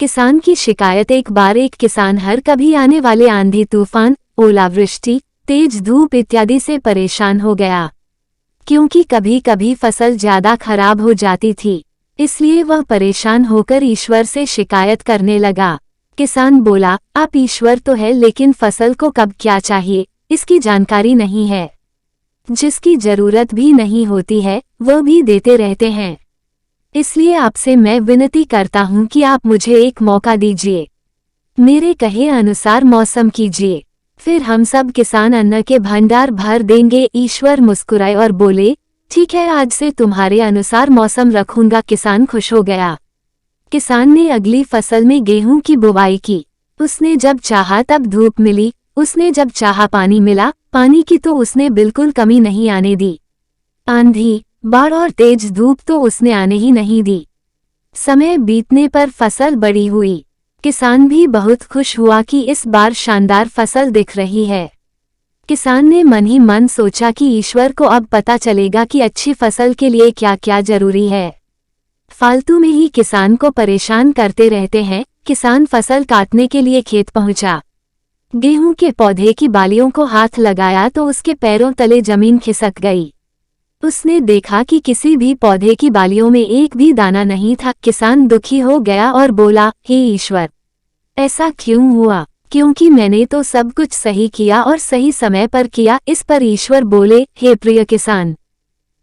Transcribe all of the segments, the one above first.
किसान की शिकायत। एक बार एक किसान हर कभी आने वाले आंधी तूफान, ओलावृष्टि, तेज धूप इत्यादि से परेशान हो गया, क्योंकि कभी कभी फसल ज्यादा खराब हो जाती थी। इसलिए वह परेशान होकर ईश्वर से शिकायत करने लगा। किसान बोला, आप ईश्वर तो है, लेकिन फसल को कब क्या चाहिए इसकी जानकारी नहीं है। जिसकी जरूरत भी नहीं होती है वह भी देते रहते हैं। इसलिए आपसे मैं विनती करता हूं कि आप मुझे एक मौका दीजिए, मेरे कहे अनुसार मौसम कीजिए, फिर हम सब किसान अन्न के भंडार भर देंगे। ईश्वर मुस्कुराए और बोले, ठीक है, आज से तुम्हारे अनुसार मौसम रखूंगा। किसान खुश हो गया। किसान ने अगली फसल में गेहूं की बुवाई की। उसने जब चाहा तब धूप मिली, उसने जब चाहा पानी मिला। पानी की तो उसने बिल्कुल कमी नहीं आने दी। आंधी, बाढ़ और तेज धूप तो उसने आने ही नहीं दी। समय बीतने पर फसल बड़ी हुई। किसान भी बहुत खुश हुआ कि इस बार शानदार फसल दिख रही है। किसान ने मन ही मन सोचा कि ईश्वर को अब पता चलेगा कि अच्छी फसल के लिए क्या क्या जरूरी है। फालतू में ही किसान को परेशान करते रहते हैं। किसान फसल काटने के लिए खेत पहुंचा। गेहूं के पौधे की बालियों को हाथ लगाया तो उसके पैरों तले जमीन खिसक गई। उसने देखा कि किसी भी पौधे की बालियों में एक भी दाना नहीं था। किसान दुखी हो गया और बोला, हे ईश्वर, ऐसा क्यों हुआ? क्योंकि मैंने तो सब कुछ सही किया और सही समय पर किया। इस पर ईश्वर बोले, हे प्रिय किसान,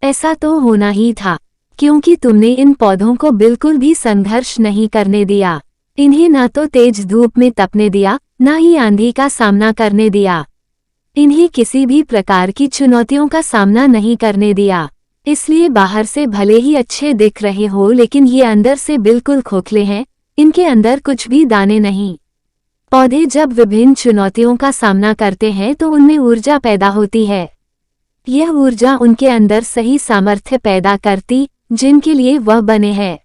ऐसा तो होना ही था, क्योंकि तुमने इन पौधों को बिल्कुल भी संघर्ष नहीं करने दिया। इन्हें ना तो तेज धूप में तपने दिया, ना ही आंधी का सामना करने दिया। इन्हें किसी भी प्रकार की चुनौतियों का सामना नहीं करने दिया। इसलिए बाहर से भले ही अच्छे दिख रहे हो, लेकिन ये अंदर से बिल्कुल खोखले हैं। इनके अंदर कुछ भी दाने नहीं। पौधे जब विभिन्न चुनौतियों का सामना करते हैं तो उनमें ऊर्जा पैदा होती है। यह ऊर्जा उनके अंदर सही सामर्थ्य पैदा करती, जिनके लिए वह बने हैं।